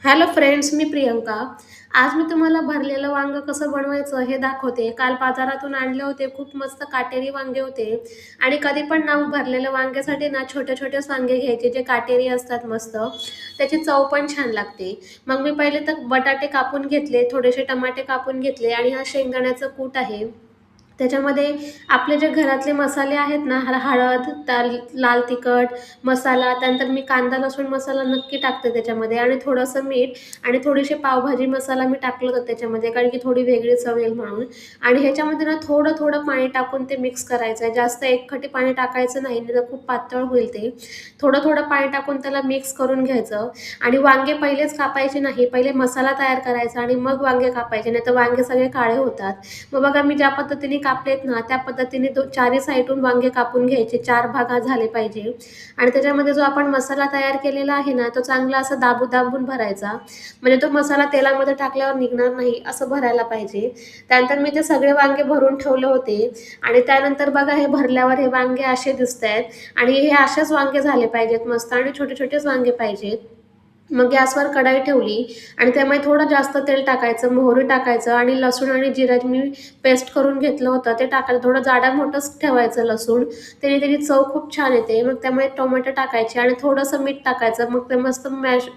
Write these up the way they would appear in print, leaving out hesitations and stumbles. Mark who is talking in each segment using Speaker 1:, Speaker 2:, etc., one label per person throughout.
Speaker 1: Hello friends, मी प्रियंका. आज मी तुम्हाला भरलेलं वांगं कसं बनवायचं हे दाखवते. काल बाजारातून आणले होते. खूप मस्त काटेरी वांगे होते. आणि कधी पण ना भरलेल्या वांग्यासाठी ना छोटे-छोटेच वांगे घ्यायचे जे काटेरी असतात मस्त. त्याची चव पण छान लागते. मग मी पहिले तर बटाटे कापून घेतले, थोडेसे टमाटे कापून घेतले आणि हा शेंगदाण्याचं कूट आहे. त्याच्यामध्ये आपले जे घरातले मसाले आहेत ना, हळद, लाल तिखट मसाला, त्यानंतर मी कांदा लसूण मसाला नक्की टाकते त्याच्यामध्ये आणि थोडंसं मीठ आणि थोडीशी पावभाजी मसाला मी टाकलं होतं त्याच्यामध्ये, कारण की थोडी वेगळी चव येईल म्हणून. आणि ह्याच्यामध्ये ना थोडं थोडं पाणी टाकून ते मिक्स करायचं आहे. जास्त एकखटी पाणी टाकायचं नाही, नाही तर खूप पातळ होईल ते. थोडं थोडं पाणी टाकून त्याला मिक्स करून घ्यायचं. आणि वांगे पहिलेच कापायचे नाही, पहिले मसाला तयार करायचा आणि मग वांगे कापायचे, नाही तर वांगे सगळे काळे होतात. मग बघा मी ज्या पद्धतीने कापलेत ना त्या पद्धतीने चारही साईडून वांगे कापून घ्यायचे. 4 भाग झाले पाहिजे. आणि त्याच्यामध्ये जो आपण मसाला तयार केलेला आहे ना तो चांगला असा दाबून भरायचा. म्हणजे तो मसाला तेलामध्ये टाकल्यावर निघणार नाही असं भरायला पाहिजे. त्यानंतर मी ते सगळे वांगे भरून ठेवले होते. आणि त्यानंतर बघा हे भरल्यावर हे वांगे असे दिसत आहेत. आणि हे असेच वांगे झाले पाहिजेत मस्त आणि छोटे छोटेच वांगे पाहिजेत. मग गॅसवर कढाई ठेवली आणि त्यामध्ये थोडं जास्त तेल टाकायचं, मोहरी टाकायचं आणि लसूण आणि जिऱ्याची मी पेस्ट करून घेतलं होतं ते टाकायचं. थोडं जाडा मोठंच ठेवायचं लसूण, त्याने त्याची चव खूप छान येते. मग त्यामध्ये टोमॅटो टाकायचे आणि थोडंसं मीठ टाकायचं. मग ते मस्त मॅश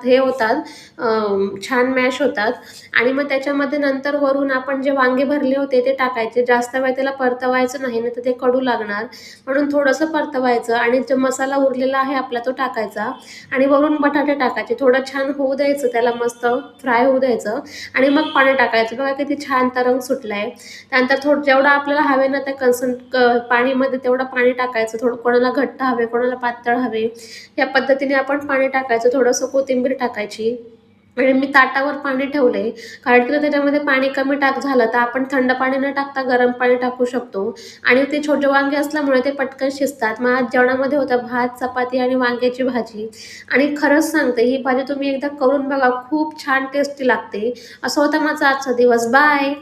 Speaker 1: हे होतात, छान मॅश होतात. आणि मग त्याच्यामध्ये नंतर वरून आपण जे वांगे भरले होते ते टाकायचे. जास्त वेळ त्याला परतवायचं नाही, नाही तर ते कडू लागणार, म्हणून थोडंसं परतवायचं. आणि जो मसाला उरलेला आहे आपला तो टाकायचा आणि वरून बटाटे टाकायचे. थोडं छान होऊ द्यायचं, त्याला मस्त फ्राय होऊ द्यायचं आणि मग पाणी टाकायचं. बघा किती छान तरंग सुटलाय. त्यानंतर थोडं जेवढं आपल्याला हवे ना त्या पाणीमध्ये तेवढं पाणी टाकायचं. थोडं कोणाला घट्ट हवे, कोणाला पातळ हवे, या पद्धतीने आपण पाणी टाकायचं. थोडंसं कोथिंबीर टाकायची. आणि मी ताटावर पाणी ठेवले, कारण की त्याच्यामध्ये पाणी कमी झालं तर आपण थंड पाणी न टाकता गरम पाणी टाकू शकतो. आणि ते छोटे वांगे असल्यामुळे ते पटकन शिजतात. मग आज जेवणामध्ये होतं भात, चपाती आणि वांग्याची भाजी. आणि खरंच सांगते ही भाजी तुम्ही एकदा करून बघा, खूप छान टेस्टी लागते. असं होता माझा आजचा दिवस. बाय.